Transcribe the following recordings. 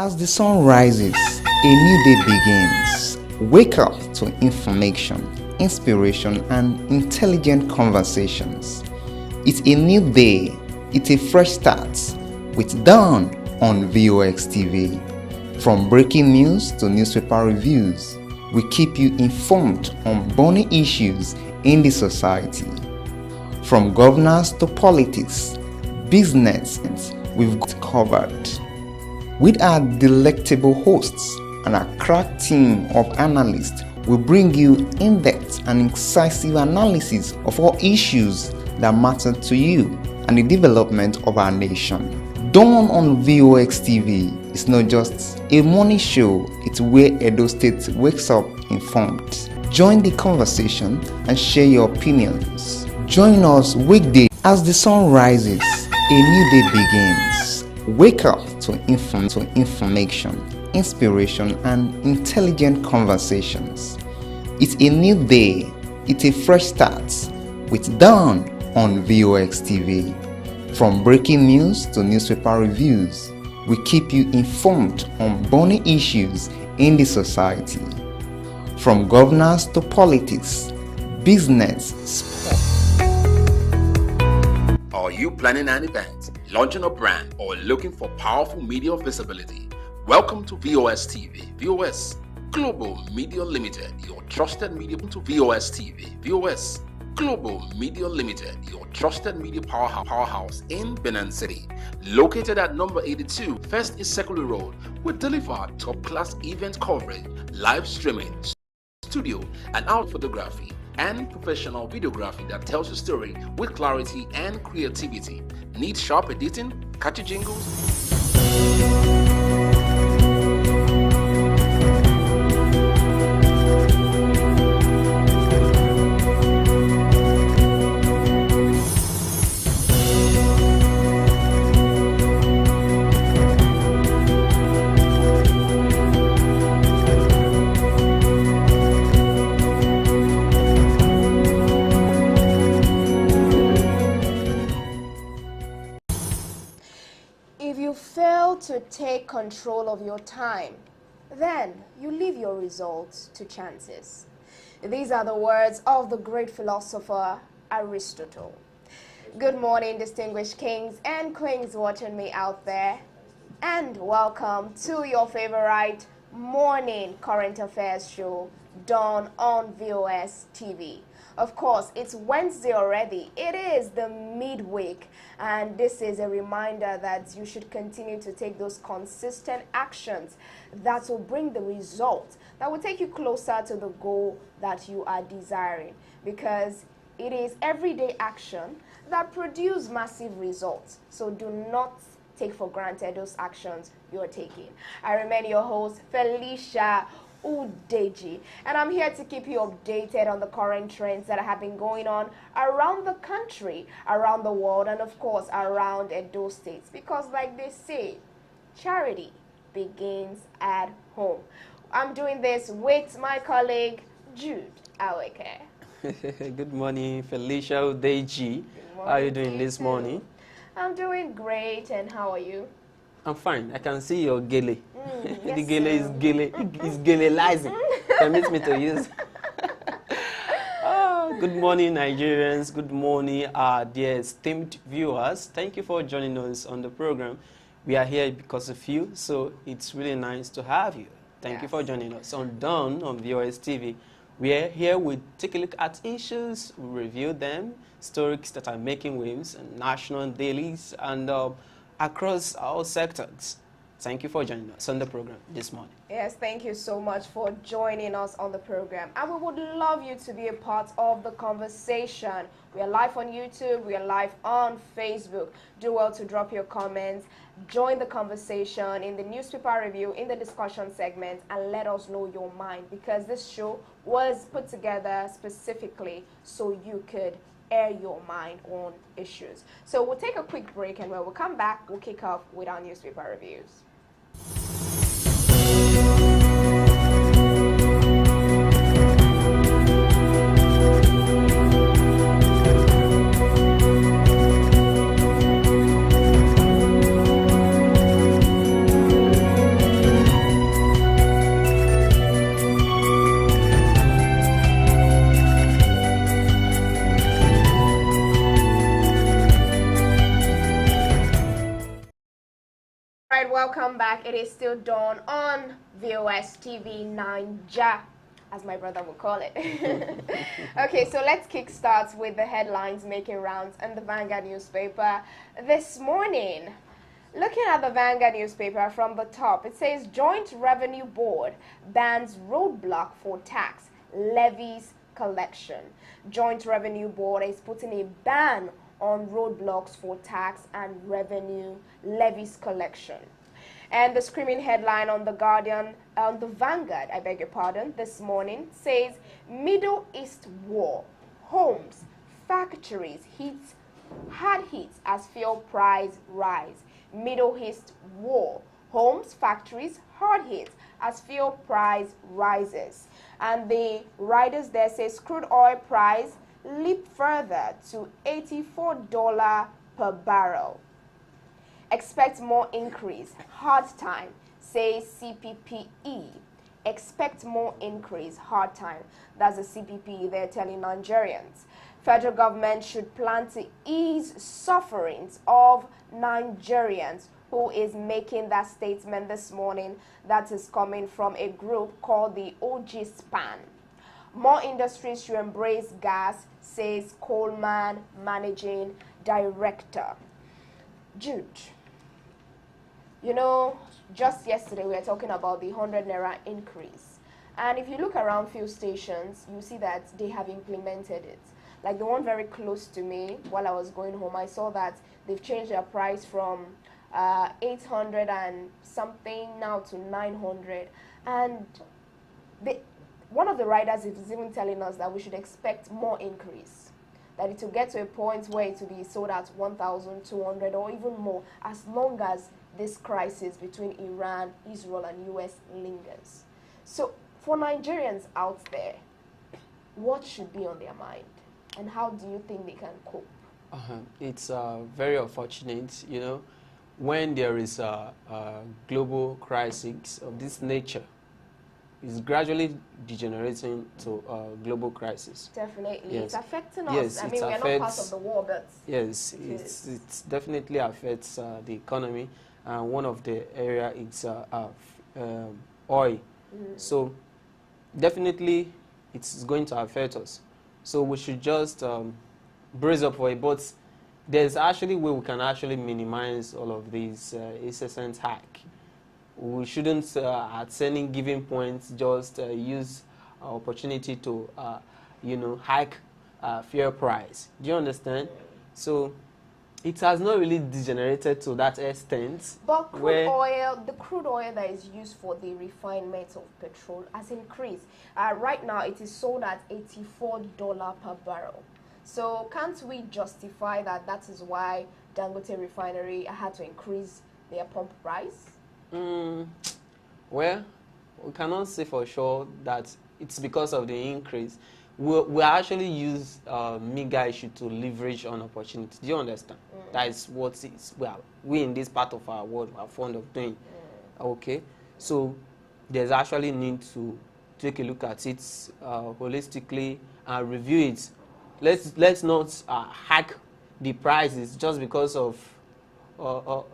As the sun rises, a new day begins. Wake up to information, inspiration, and intelligent conversations. It's a new day. It's a fresh start with Dawn on VOX TV. From breaking news to newspaper reviews, we keep you informed on burning issues in the society. From governors to politics, business, we've got covered. With our delectable hosts and our crack team of analysts, we bring you in-depth and incisive analysis of all issues that matter to you and the development of our nation. Dawn on VOX TV is not just a morning show, it's where Edo State wakes up informed. Join the conversation and share your opinions. Join us weekday as the sun rises, a new day begins. Wake up to information, inspiration, and intelligent conversations. It's a new day. It's a fresh start with Dawn on VOX TV. From breaking news to newspaper reviews, we keep you informed on burning issues in the society. From governors to politics, business, sports. Are you planning an event, launching a brand, or looking for powerful media visibility? Welcome to VOS TV. VOS Global Media Limited, your trusted media to VOS TV. VOS Global Media Limited, your trusted media powerhouse in Benin City. Located at number 82, First Isekulu Road, we deliver top-class event coverage, live streaming, studio and out photography, and professional videography that tells your story with clarity and creativity. Need sharp editing, catchy jingles? To take control of your time, then you leave your results to chances. These are the words of the great philosopher Aristotle. Good morning, distinguished kings and queens watching me out there, and welcome to your favorite morning current affairs show, Dawn on VOS TV. Of course, it's Wednesday already. It is the midweek, and this is a reminder that you should continue to take those consistent actions that will bring the result, that will take you closer to the goal that you are desiring, because it is everyday action that produce massive results. So do not take for granted those actions you're taking. I remain your host, Felicia Udeji, and I'm here to keep you updated on the current trends that have been going on around the country, around the world, and of course around Edo State, because like they say, charity begins at home. I'm doing this with my colleague Jude Aweke. Good morning, Felicia Udeji. How are you doing this morning? I'm doing great, and how are you? I'm fine. I can see your gele. Yes, the gele is gelelizing. Permit me to use. Good morning, Nigerians. Good morning, our dear esteemed viewers. Thank you for joining us on the program. We are here because of you, so it's really nice to have you. Thank you for joining us on Dawn on VOS TV. We are here, we take a look at issues, we review them, stories that are making waves, and national dailies, and across all sectors. Thank you for joining us on the program this morning. Yes, thank you so much for joining us on the program. And we would love you to be a part of the conversation. We are live on YouTube, we are live on Facebook. Do well to drop your comments, join the conversation in the newspaper review, in the discussion segment, and let us know your mind, because this show was put together specifically so you could air your mind on issues. So we'll take a quick break, and when we come back, we'll kick off with our newspaper reviews. All right, welcome back. It is still Dawn on VOS TV 9Ja, as my brother would call it. Okay, so let's kickstart with the headlines making rounds in the Vanguard newspaper this morning. Looking at the Vanguard newspaper from the top, it says Joint Revenue Board bans roadblock for tax levies collection. Joint Revenue Board is putting a ban on roadblocks for tax and revenue levies collection. And the screaming headline on the Vanguard, I beg your pardon, this morning says Middle East war, homes, factories hard hits as fuel price rise. Middle East war, homes, factories, hard hits as fuel price rises. And the riders there says crude oil price leap further to $84 per barrel. Expect more increase. Hard time, says CPPE. Expect more increase. Hard time. That's the CPPE they're telling Nigerians. Federal government should plan to ease sufferings of Nigerians. Who is making that statement this morning? That is coming from a group called the OG Span. More industries should embrace gas, says Coleman Managing Director. Jude, you know, just yesterday we were talking about the 100 Naira increase. And if you look around fuel stations, you see that they have implemented it. Like the one very close to me, while I was going home, I saw that they've changed their price from 800 and something now to 900. And one of the riders is even telling us that we should expect more increase, that it will get to a point where it will be sold at 1,200 or even more, as long as this crisis between Iran, Israel, and US lingers. So for Nigerians out there, what should be on their mind, and how do you think they can cope? It's very unfortunate, you know, when there is a global crisis of this nature. It's gradually degenerating to a global crisis. Definitely. Yes. It's affecting us. Yes, I mean, we're not part of the war, but... Yes, it definitely affects the economy. And one of the area is oil. So definitely it's going to affect us. So we should just brace up for it. But there's actually way we can actually minimize all of these incessant hike. We shouldn't, at any given point, just use opportunity to, you know, hike fuel price. Do you understand? So it has not really degenerated to that extent. But the crude oil that is used for the refinement of petrol has increased. Right now, it is sold at $84 per barrel. So can't we justify that that is why Dangote Refinery had to increase their pump price? Well, we cannot say for sure that it's because of the increase. We actually use mega issue to leverage on opportunity. Do you understand? That is what is, well, we in this part of our world are fond of doing. Okay, so there's actually need to take a look at it holistically and review it. Let's not hack the prices just because of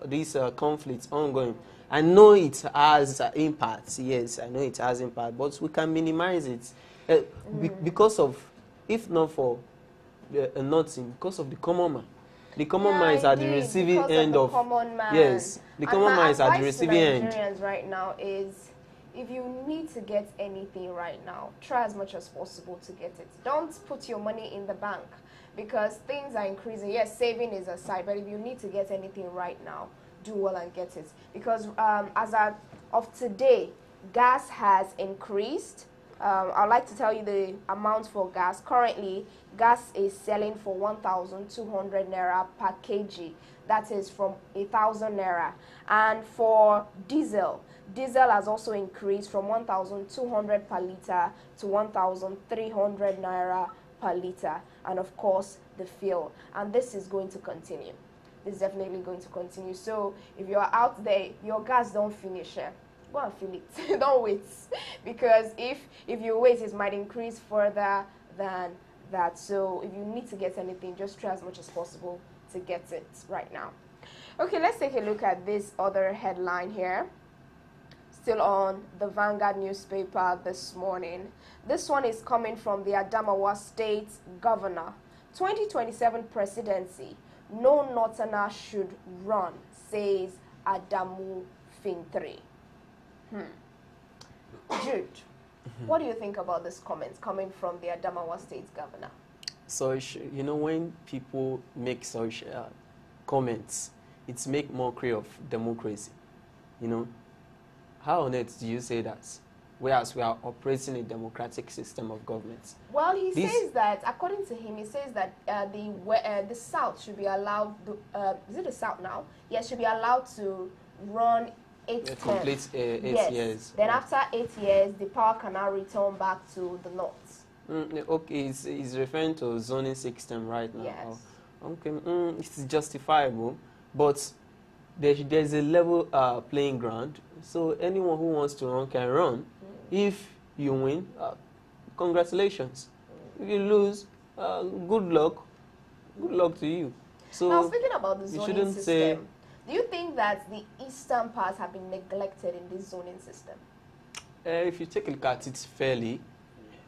these conflicts ongoing. I know it has impact. Yes, I know it has impact, but we can minimize it because of, if not for nothing, because of the common man. The common man is at the receiving end of. Yes, the common man is at the receiving end. Nigerians right now is, if you need to get anything right now, try as much as possible to get it. Don't put your money in the bank because things are increasing. Yes, saving is aside, but if you need to get anything right now, do well and get it. Because as of today, gas has increased. I'd like to tell you the amount for gas. Currently, gas is selling for 1,200 Naira per kg. That is from 1,000 Naira. And for diesel has also increased from 1,200 per liter to 1,300 Naira per liter. And of course, the fuel. And this is going to continue. It's definitely going to continue. So if you're out there, your gas don't finish, go and fill it. Don't wait, because if you wait, it might increase further than that. So if you need to get anything, just try as much as possible to get it right now. Okay, let's take a look at this other headline here. Still on the Vanguard newspaper this morning. This one is coming from the Adamawa State Governor. 2027 presidency. No Northerner should run, says Adamu Fintri. Jude, what do you think about this comments coming from the Adamawa State Governor? So, you know, when people make such comments, it's make mockery of democracy, you know. How on earth do you say that? Whereas we are operating a democratic system of government. Well, he says that, according to him, he says that the South should be allowed, is it the South now? Yes, should be allowed to run 8 terms. Complete 8 yes. years. Then after 8 years, the power can now return back to the North. Okay, he's referring to zoning system right now. Yes. Okay, it's justifiable, but there's a level playing ground. So anyone who wants to run can run. If you win, congratulations. If you lose, good luck. Good luck to you. So now, speaking about the zoning system, say, do you think that the eastern parts have been neglected in this zoning system? If you take a look at it fairly,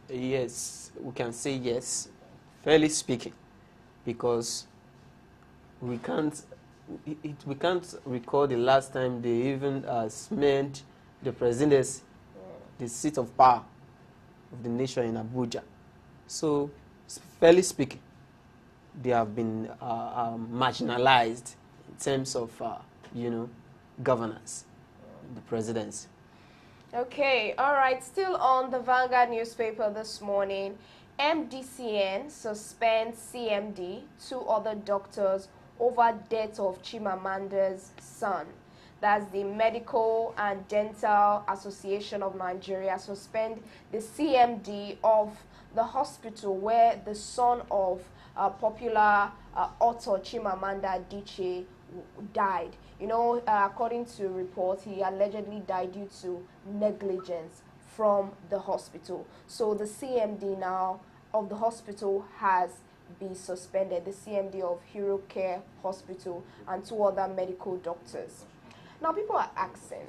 yes, we can say yes, fairly speaking, because we can't recall the last time they even smeared the presidency, the seat of power of the nation in Abuja. So, fairly speaking, they have been marginalized in terms of, you know, governance, the presidency. Okay, all right. Still on the Vanguard newspaper this morning, MDCN suspends CMD, 2 other doctors over death of Chimamanda's son. That's the Medical and Dental Association of Nigeria suspend the CMD of the hospital where the son of popular author Chimamanda Adichie died. You know, according to reports, he allegedly died due to negligence from the hospital. So the CMD now of the hospital has been suspended, the CMD of Hero Care Hospital and 2 other medical doctors. Now people are asking,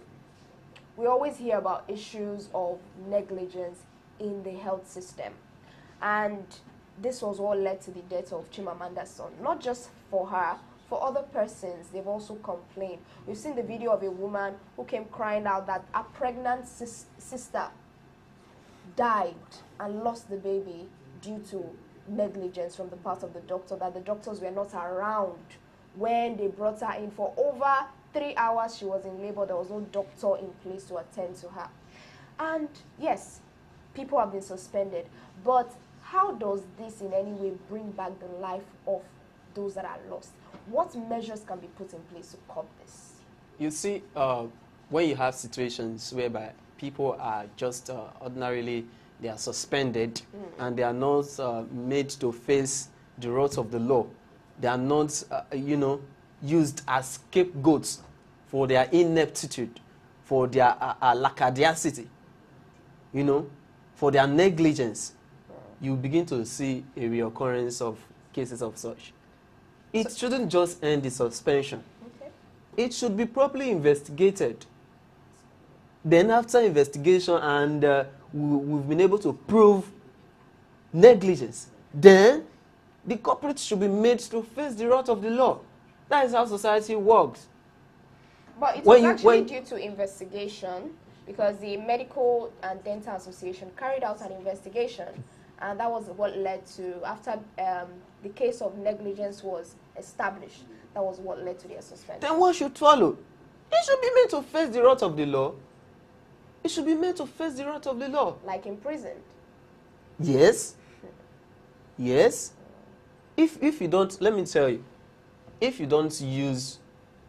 we always hear about issues of negligence in the health system, and this was what led to the death of Chimamanda's son. Not just for her, for other persons, they've also complained. We've seen the video of a woman who came crying out that a pregnant sister died and lost the baby due to negligence from the part of the doctor, that the doctors were not around when they brought her in. For over 3 hours she was in labor. There was no doctor in place to attend to her. And yes, people have been suspended, but how does this in any way bring back the life of those that are lost? What measures can be put in place to curb this? You see, when you have situations whereby people are just ordinarily, they are suspended and they are not made to face the wrath of the law. They are not, you know, used as scapegoats for their ineptitude, for their lackadaicity, you know, for their negligence. You begin to see a reoccurrence of cases of such. It shouldn't just end the suspension. Okay. It should be properly investigated. Then after investigation and we've been able to prove negligence, then the culprits should be made to face the wrath of the law. That is how society works. But it was actually due to investigation, because the Medical and Dental Association carried out an investigation, and that was what led to, after the case of negligence was established, that was what led to their suspension. Then what should follow? It should be made to face the wrath of the law. It should be made to face the wrath of the law. Like imprisoned. Yes. Yes. If you don't, let me tell you, if you don't use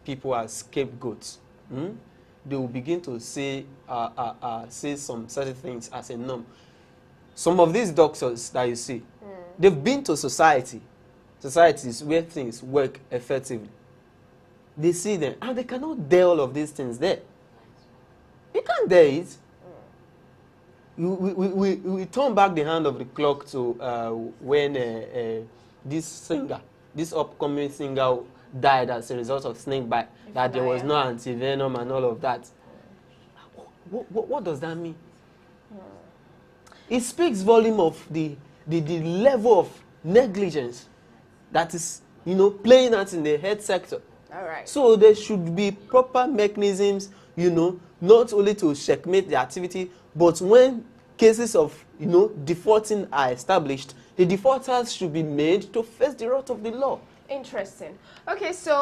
people as scapegoats, they will begin to say some certain things as a norm. Some of these doctors that you see, they've been to societies where things work effectively. They see them, and they cannot dare all of these things there. You can't dare it. We turn back the hand of the clock to when this upcoming singer died as a result of snake bite, that there was no anti-venom and all of that. What does that mean? It speaks volume of the level of negligence that is, playing out in the health sector. All right. So there should be proper mechanisms, not only to checkmate the activity, but when cases of, defaulting are established, the defaulters should be made to face the wrath of the law. Interesting. Okay, so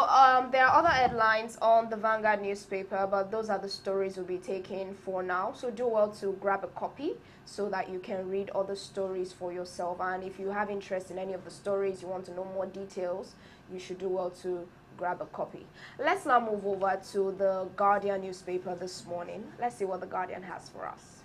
there are other headlines on the Vanguard newspaper, but those are the stories we'll be taking for now. So do well to grab a copy so that you can read other stories for yourself. And if you have interest in any of the stories, you want to know more details, you should do well to grab a copy. Let's now move over to the Guardian newspaper this morning. Let's see what the Guardian has for us.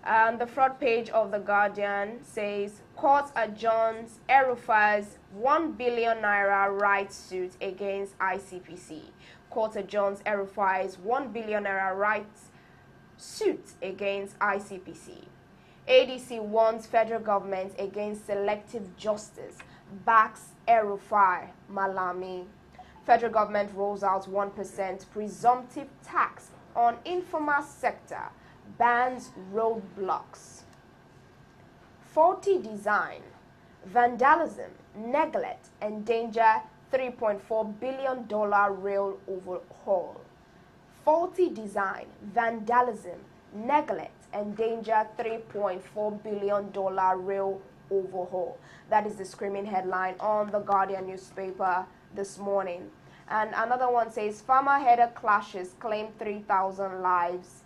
The front page of the Guardian says, Court adjourns El-Rufai's 1 billion naira rights suit against ICPC. Court adjourns El-Rufai's 1 billion naira rights suit against ICPC. ADC warns federal government against selective justice, backs El-Rufai, Malami. Federal government rolls out 1% presumptive tax on informal sector, bans roadblocks. Faulty design, vandalism, neglect, endanger $3.4 billion rail overhaul. Faulty design, vandalism, neglect, endanger $3.4 billion rail overhaul. That is the screaming headline on the Guardian newspaper this morning. And another one says, farmer-header clashes claim 3,000 lives,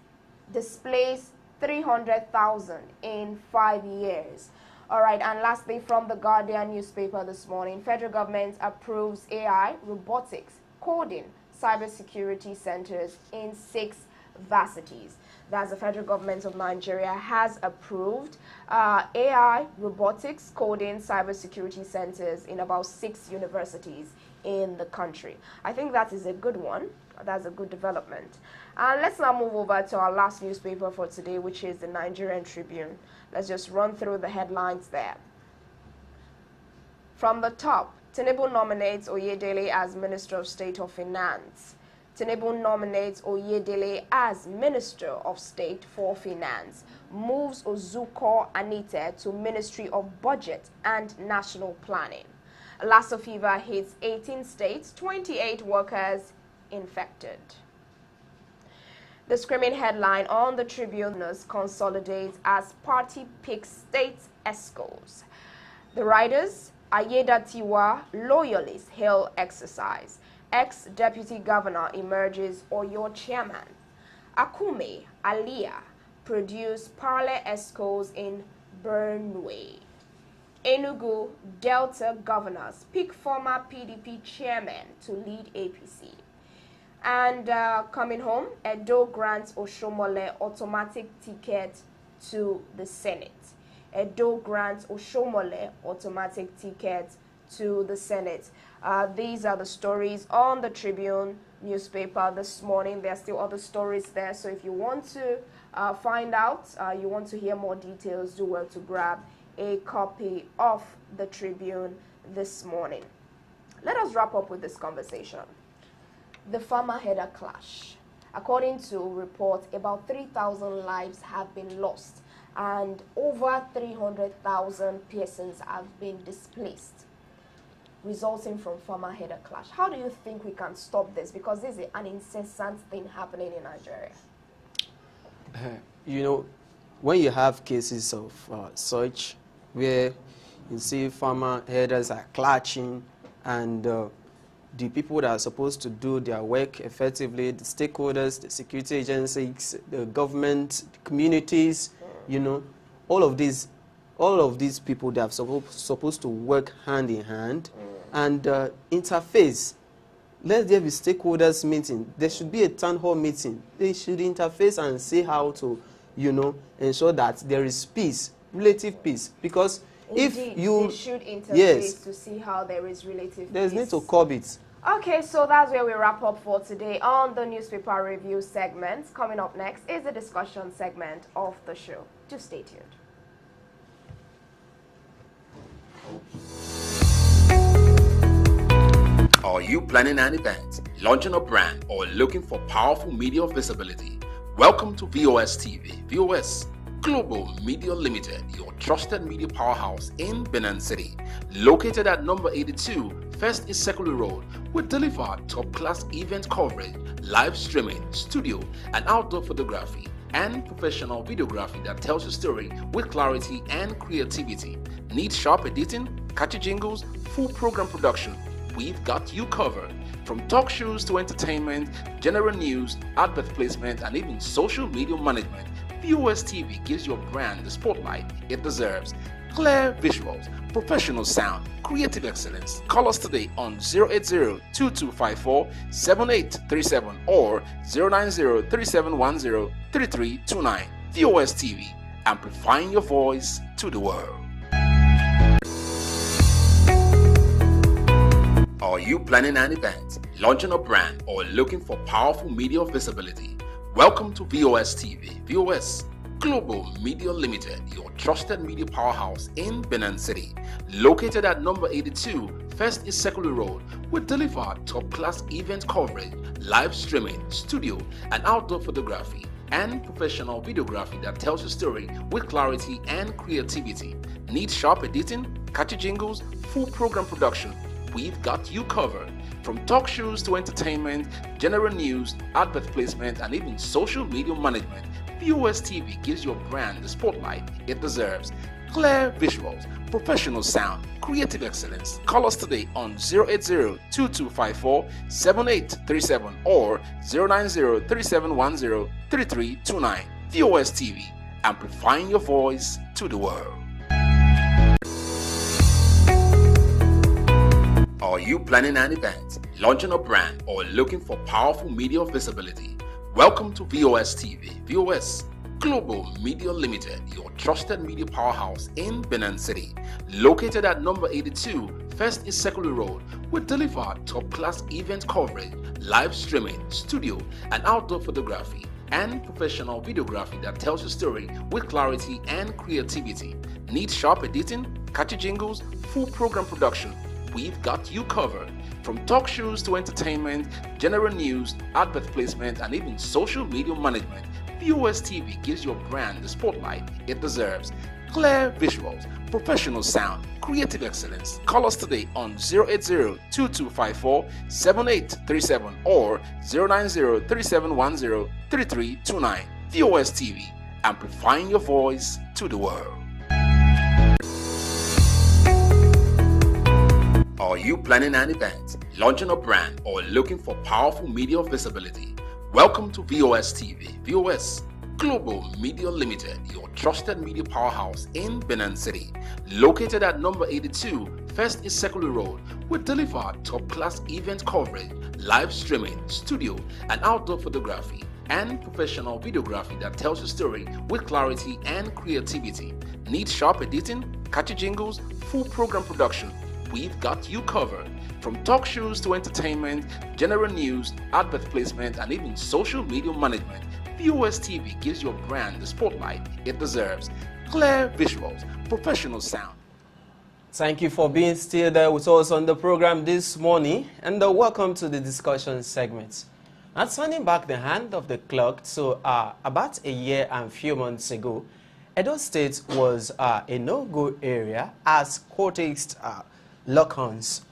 displays 300,000 in 5 years. All right, and lastly, from the Guardian newspaper this morning, federal government approves AI, robotics, coding, cybersecurity centers in 6 varsities. That's the federal government of Nigeria has approved AI, robotics, coding, cybersecurity centers in about 6 universities in the country. I think that is a good one. That's a good development. And let's now move over to our last newspaper for today, which is the Nigerian Tribune. Let's just run through the headlines there. From the top, Tinubu nominates Oyedele as Minister of State of Finance. Tinubu nominates Oyedele as Minister of State for Finance. Moves Ozuko Anite to Ministry of Budget and National Planning. Lassa fever hits 18 states, 28 workers infected. The screaming headline on the Tribune consolidates as party picks state ESCOs. The riders, Ayedatiwa loyalists hail exercise. Ex-deputy governor emerges Oyo chairman. Akume, Aliyah produce parallel ESCOs in Benue. Enugu Delta governors pick former PDP chairman to lead APC. And coming home, Edo grants Oshomole automatic ticket to the Senate. Edo grants Oshomole automatic ticket to the Senate. These are the stories on the Tribune newspaper this morning. There are still other stories there, so if you want to find out, you want to hear more details, do well to grab a copy of the Tribune this morning. Let us wrap up with this conversation. The farmer-header clash. According to reports, about 3,000 lives have been lost and over 300,000 persons have been displaced, resulting from farmer-header clash. How do you think we can stop this? Because this is an incessant thing happening in Nigeria. When you have cases of such, where you see farmer headers are clashing and the people that are supposed to do their work effectively, the stakeholders, the security agencies, the government, the communities, all of these people, they are supposed to work hand in hand and interface. Let there be stakeholders meeting. There should be a town hall meeting. They should interface and see how to, ensure that there is peace, relative peace. Because Indeed, if you... they should interface to see how there is relative peace. There's need to curb it. Okay, so that's where we wrap up for today on the newspaper review segment. Coming up next is the discussion segment of the show. Just stay tuned. Are you planning an event, launching a brand, or looking for powerful media visibility? Welcome to VOS TV. VOS, Global Media Limited, your trusted media powerhouse in Benin City. Located at number 82, First is Secondary Road, we deliver top-class event coverage, live streaming, studio, and outdoor photography, and professional videography that tells your story with clarity and creativity. Need sharp editing, catchy jingles, full program production? We've got you covered. From talk shows to entertainment, general news, advert placement, and even social media management, VOS TV gives your brand the spotlight it deserves. Clear visuals, professional sound, creative excellence. Call us today on 080-2254-7837 or 090-3710-3329. VOS TV, amplifying your voice to the world. Are you planning an event, launching a brand, or looking for powerful media visibility? Welcome to VOS TV. VOS, Global Media Limited, your trusted media powerhouse in Benin City. Located at number 82, First is Secondary Road, we deliver top-class event coverage, live streaming, studio, and outdoor photography, and professional videography that tells your story with clarity and creativity. Need sharp editing, catchy jingles, full program production? We've got you covered. From talk shows to entertainment, general news, advert placement, and even social media management, VOS TV gives your brand the spotlight it deserves. Clear visuals, professional sound, creative excellence. Call us today on 080-2254-7837 or 090-3710-3329. VOS TV, amplifying your voice to the world. Are you planning an event, launching a brand, or looking for powerful media visibility? Welcome to VOS TV. VOS, Global Media Limited, your trusted media powerhouse in Benin City. Located at number 82, First is Secondary Road, we deliver top-class event coverage, live streaming, studio, and outdoor photography, and professional videography that tells your story with clarity and creativity. Need sharp editing, catchy jingles, full program production? We've got you covered. From talk shows to entertainment, general news, advert placement, and even social media management, VOS TV gives your brand the spotlight it deserves. Clear visuals, professional sound, creative excellence. Call us today on 080-2254-7837 or 090-3710-3329. VOS TV, amplifying your voice to the world. Are you planning an event, launching a brand, or looking for powerful media visibility? Welcome to VOS TV. VOS, Global Media Limited, your trusted media powerhouse in Benin City. Located at number 82, First is Secondary Road, we deliver top-class event coverage, live streaming, studio, and outdoor photography, and professional videography that tells your story with clarity and creativity. Need sharp editing, catchy jingles, full program production? We've got you covered. From talk shows to entertainment, general news, advert placement, and even social media management, VOS TV gives your brand the spotlight it deserves. Clear visuals, professional sound. Thank you for being still there with us on the program this morning, and welcome to the discussion segment. And turning back the hand of the clock, so about a year and few months ago, Edo State was a no-go area as Cultists lock-ons.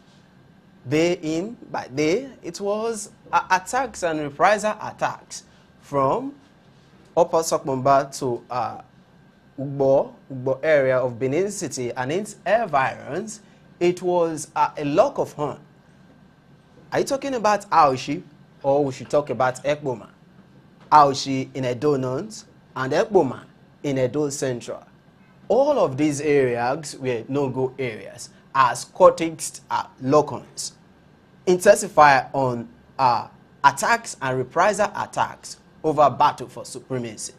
Day in by day, it was attacks and reprisal attacks from Upper Sokmomba to Ugbo area of Benin City and its environs. It was a lock of horn. Are you talking about Aoshi, or we should talk about Ekboma? Aoshi in Edo North and Ekboma in Edo Central. All of these areas were no-go areas as Cultists lock-ons. Intensify on attacks and reprisal attacks over battle for supremacy.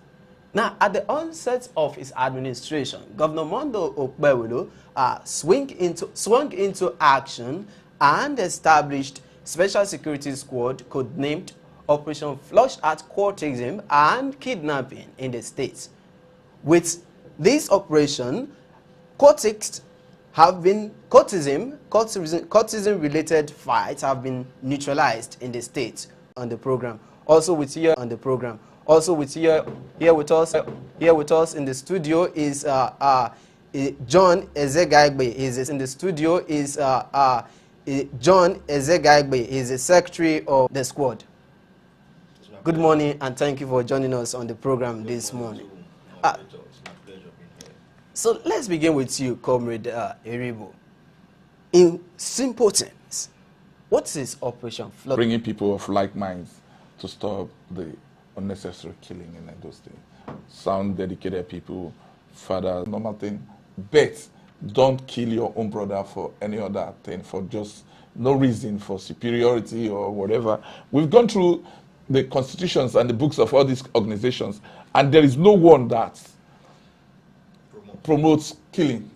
Now, at the onset of his administration, Governor Monday Okpebholo swung into action and established Special Security Squad codenamed Operation Flush Out Cultism and Kidnapping in the state. With this operation, Cultists have been cultism-related fights have been neutralized in the state on the program. Also with here on the program. Also with here with us in the studio is John Ezegagbe. Is in the studio is John Ezegagbe. Is the secretary of the squad. Good morning and thank you for joining us on the program this morning. So let's begin with you, Comrade Eribo. In simple terms, what is Operation Flood? Bringing people of like minds to stop the unnecessary killing in Edo State. Sound dedicated people, fathers, normal thing. But don't kill your own brother for any other thing, for just no reason, for superiority or whatever. We've gone through the constitutions and the books of all these organizations, and there is no one that promotes killing.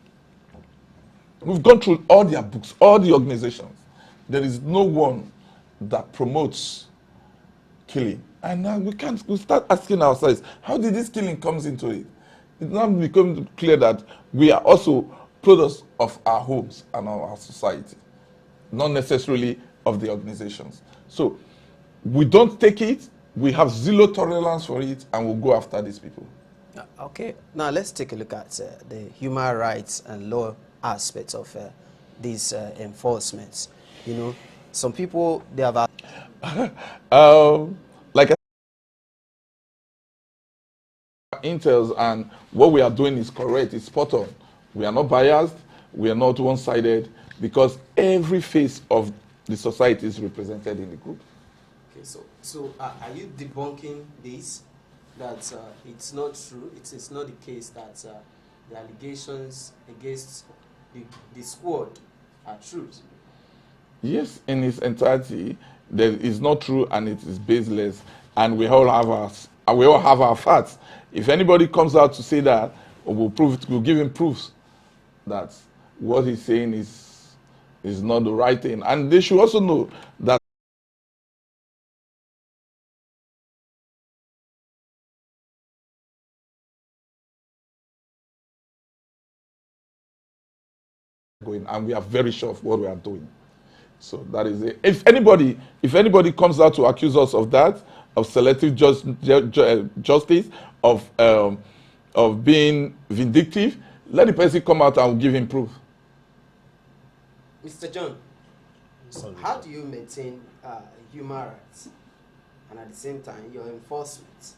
We've gone through all their books, all the organizations. There is no one that promotes killing. And now we start asking ourselves, how did this killing comes into it? It now becomes clear that we are also products of our homes and our society, not necessarily of the organizations. So we don't take it, we have zero tolerance for it, and we'll go after these people. Okay, now let's take a look at the human rights and law aspects of these enforcements. You know, some people, they have like intels, and what we are doing is correct, it's spot on. We are not biased, we are not one-sided, because every face of the society is represented in the group. Okay, so are you debunking this? That it's not true, it's not the case that the allegations against the squad are true? Yes, in its entirety, that is not true and it is baseless, and we all have our facts. If anybody comes out to say that, we'll give him proofs that what he's saying is not the right thing. And they should also know that going, and we are very sure of what we are doing. So that is it. If anybody comes out to accuse us of that, of selective justice, of being vindictive, let the person come out and we'll give him proof. Mr. John, how do you maintain human rights and at the same time your enforcement?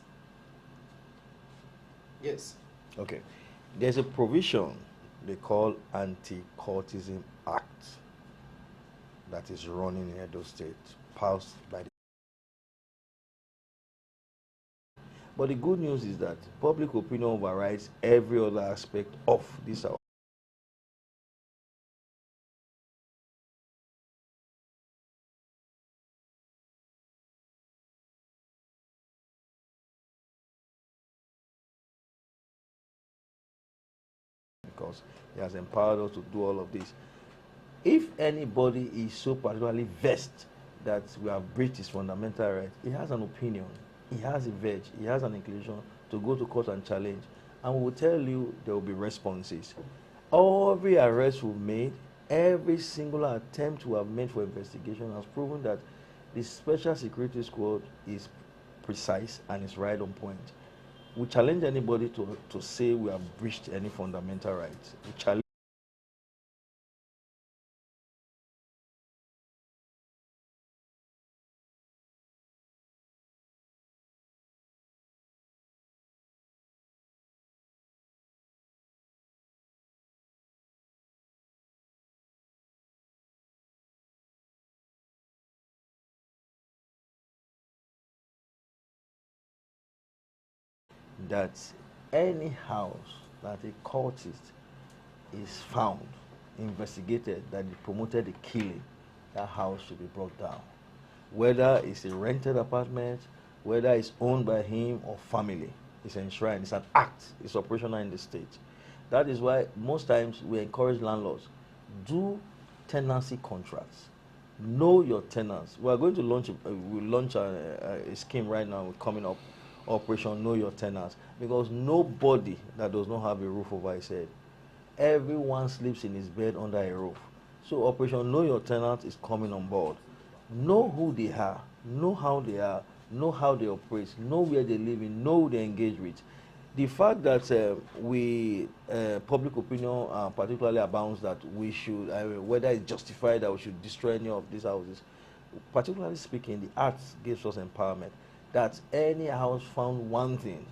Yes. Okay. There's a provision they call Anti-Cultism Act that is running in Edo State, passed by the... But the good news is that public opinion overrides every other aspect of this. Because he has empowered us to do all of this. If anybody is so particularly vexed that we have breached his fundamental right, he has an opinion, he has a veg, he has an inclination to go to court and challenge, and we will tell you there will be responses. Every arrest we've made, every single attempt we have made for investigation has proven that the Special Security Squad is precise and is right on point. We challenge anybody to say we have breached any fundamental rights. We challenge that any house that a cultist is found, investigated, that he promoted a killing, that house should be brought down. Whether it's a rented apartment, whether it's owned by him or family, it's enshrined, it's an act, it's operational in the state. That is why most times we encourage landlords, do tenancy contracts. Know your tenants. We are going to launch a scheme right now coming up, Operation Know Your Tenants, because nobody that does not have a roof over his head Everyone sleeps in his bed under a roof. So Operation Know Your Tenant is coming on board. Know who they are, know how they are, know how they operate, know where they live in, know who they engage with. The fact that public opinion particularly abounds that we should, whether it's justified that we should destroy any of these houses, particularly speaking, the arts gives us empowerment. That any house found wanting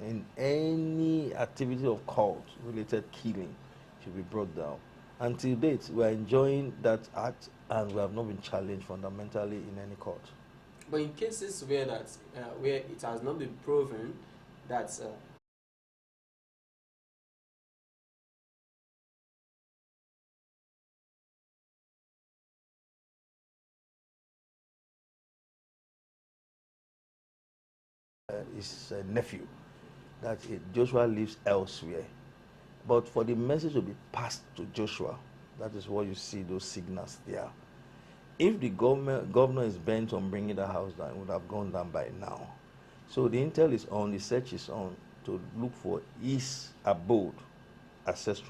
in any activity of cult-related killing should be brought down. Until date, we are enjoying that act, and we have not been challenged fundamentally in any court. But in cases where where it has not been proven that His nephew, that Joshua lives elsewhere. But for the message to be passed to Joshua, that is what you see, those signals there. If the governor is bent on bringing the house down, it would have gone down by now. So the intel is on, the search is on to look for his abode, ancestral.